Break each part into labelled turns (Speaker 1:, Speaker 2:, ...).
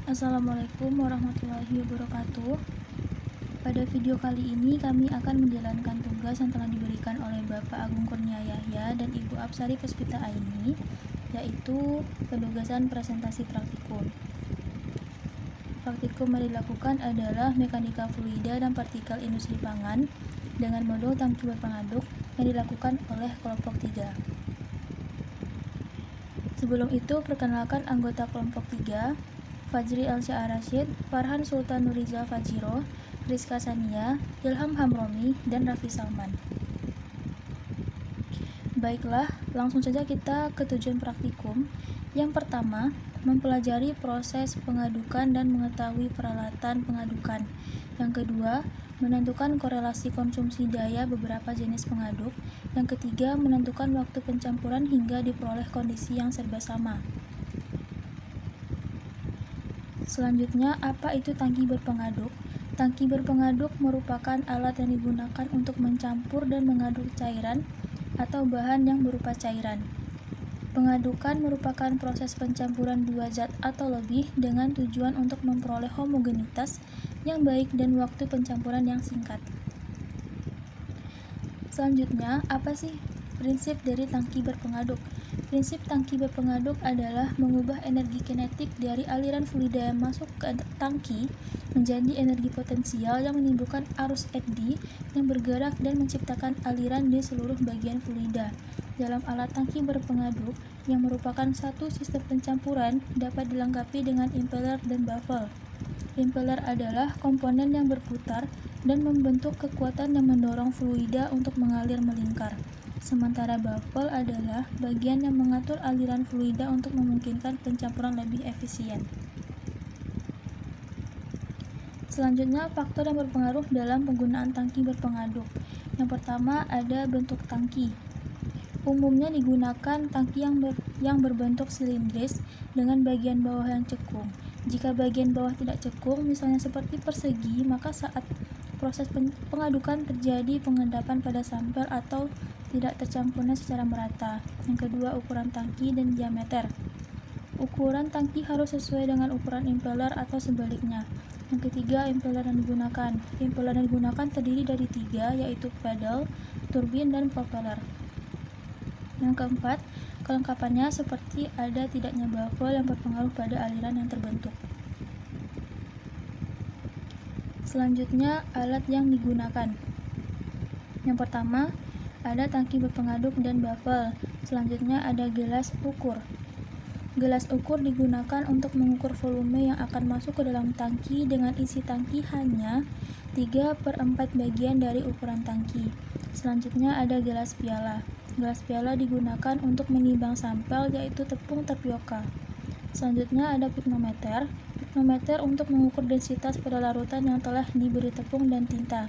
Speaker 1: Assalamualaikum warahmatullahi wabarakatuh. Pada video kali ini kami akan menjalankan tugas yang telah diberikan oleh Bapak Agung Kurnia Yahya dan Ibu Apsari Puspita Aini, yaitu penugasan presentasi praktikum. Praktikum yang dilakukan adalah mekanika fluida dan partikel industri pangan dengan modul tangki berpengaduk yang dilakukan oleh kelompok 3. Sebelum itu, perkenalkan anggota kelompok 3, Fajri Elsyah Rashid, Farhan Sultan Nurizal Fajiro, Rizka Sania, Ilham Hamromi, dan Raffi Salman. Baiklah, langsung saja kita ke tujuan praktikum. Yang pertama, mempelajari proses pengadukan dan mengetahui peralatan pengadukan. Yang kedua, menentukan korelasi konsumsi daya beberapa jenis pengaduk. Yang ketiga, menentukan waktu pencampuran hingga diperoleh kondisi yang serba sama. Selanjutnya, apa itu tangki berpengaduk? Tangki berpengaduk merupakan alat yang digunakan untuk mencampur dan mengaduk cairan atau bahan yang berupa cairan. Pengadukan merupakan proses pencampuran dua zat atau lebih dengan tujuan untuk memperoleh homogenitas yang baik dan waktu pencampuran yang singkat. Selanjutnya, apa sih prinsip dari tangki berpengaduk? Prinsip tangki berpengaduk adalah mengubah energi kinetik dari aliran fluida yang masuk ke tangki menjadi energi potensial yang menimbulkan arus eddy yang bergerak dan menciptakan aliran di seluruh bagian fluida. Dalam alat tangki berpengaduk, yang merupakan satu sistem pencampuran, dapat dilengkapi dengan impeller dan baffle. Impeller adalah komponen yang berputar dan membentuk kekuatan yang mendorong fluida untuk mengalir melingkar. Sementara baffle adalah bagian yang mengatur aliran fluida untuk memungkinkan pencampuran lebih efisien. Selanjutnya, faktor yang berpengaruh dalam penggunaan tangki berpengaduk. Yang pertama, ada bentuk tangki. Umumnya digunakan tangki yang berbentuk silindris dengan bagian bawah yang cekung. Jika bagian bawah tidak cekung, misalnya seperti persegi, maka saat proses pengadukan terjadi pengendapan pada sampel atau tidak tercampurnya secara merata. Yang kedua, ukuran tangki dan diameter. Ukuran tangki harus sesuai dengan ukuran impeller atau sebaliknya. Yang ketiga, impeller yang digunakan. Impeller yang digunakan terdiri dari 3, yaitu pedal, turbin, dan propeller. Yang keempat, kelengkapannya seperti ada tidaknya baffle yang berpengaruh pada aliran yang terbentuk. Selanjutnya, alat yang digunakan. Yang pertama, ada tangki berpengaduk dan baffle. Selanjutnya ada gelas ukur. Gelas ukur digunakan untuk mengukur volume yang akan masuk ke dalam tangki dengan isi tangki hanya 3/4 bagian dari ukuran tangki. Selanjutnya ada gelas piala. Gelas piala digunakan untuk menimbang sampel, yaitu tepung tapioka. Selanjutnya ada pignometer. Pignometer untuk mengukur densitas pada larutan yang telah diberi tepung dan tinta.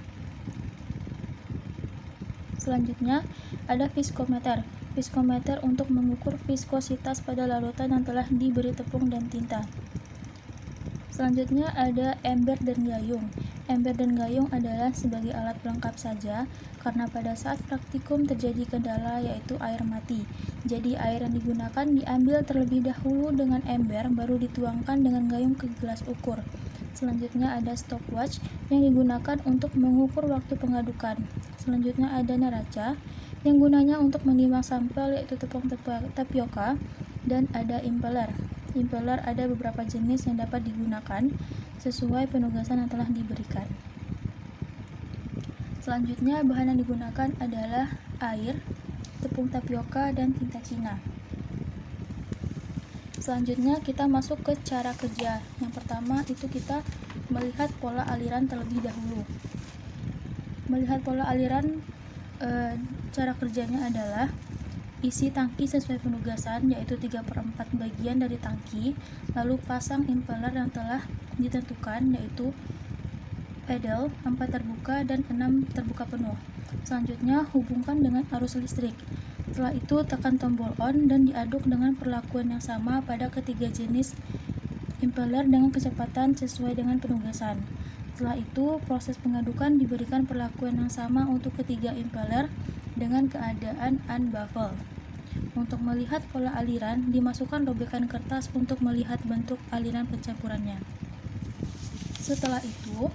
Speaker 1: Selanjutnya ada viskometer. Viskometer untuk mengukur viskositas pada larutan yang telah diberi tepung dan tinta. Selanjutnya ada ember dan gayung. Ember dan gayung adalah sebagai alat pelengkap saja karena pada saat praktikum terjadi kendala, yaitu air mati. Jadi air yang digunakan diambil terlebih dahulu dengan ember, baru dituangkan dengan gayung ke gelas ukur. Selanjutnya ada stopwatch yang digunakan untuk mengukur waktu pengadukan. Selanjutnya ada neraca yang gunanya untuk menimbang sampel, yaitu tepung tapioka, dan ada impeller. Impeller ada beberapa jenis yang dapat digunakan sesuai penugasan yang telah diberikan. Selanjutnya, bahan yang digunakan adalah air, tepung tapioka, dan tinta Cina. Selanjutnya kita masuk ke cara kerja. Yang pertama itu kita melihat pola aliran terlebih dahulu. Melihat pola aliran, cara kerjanya adalah isi tangki sesuai penugasan, yaitu 3/4 bagian dari tangki, lalu pasang impeller yang telah ditentukan, yaitu pedal 4 terbuka dan 6 terbuka penuh. Selanjutnya hubungkan dengan arus listrik. Setelah itu tekan tombol on dan diaduk dengan perlakuan yang sama pada ketiga jenis impeller dengan kecepatan sesuai dengan penugasan. Setelah itu proses pengadukan diberikan perlakuan yang sama untuk ketiga impeller dengan keadaan unbaffle. Untuk melihat pola aliran, dimasukkan robekan kertas untuk melihat bentuk aliran pencampurannya. Setelah itu,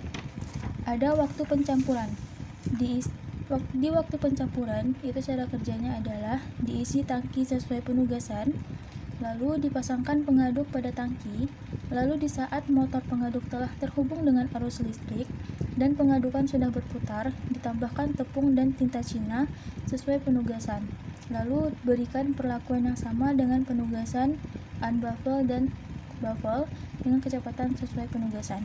Speaker 1: ada waktu pencampuran. Di waktu pencampuran, itu cara kerjanya adalah diisi tangki sesuai penugasan, lalu dipasangkan pengaduk pada tangki, lalu di saat motor pengaduk telah terhubung dengan arus listrik dan pengadukan sudah berputar, ditambahkan tepung dan tinta Cina sesuai penugasan. Lalu berikan perlakuan yang sama dengan penugasan unbaffle dan baffle dengan kecepatan sesuai penugasan.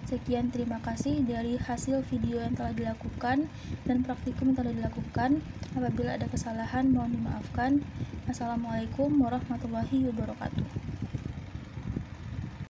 Speaker 1: Sekian, terima kasih dari hasil video yang telah dilakukan dan praktikum yang telah dilakukan. Apabila ada kesalahan, mohon dimaafkan. Assalamualaikum warahmatullahi wabarakatuh.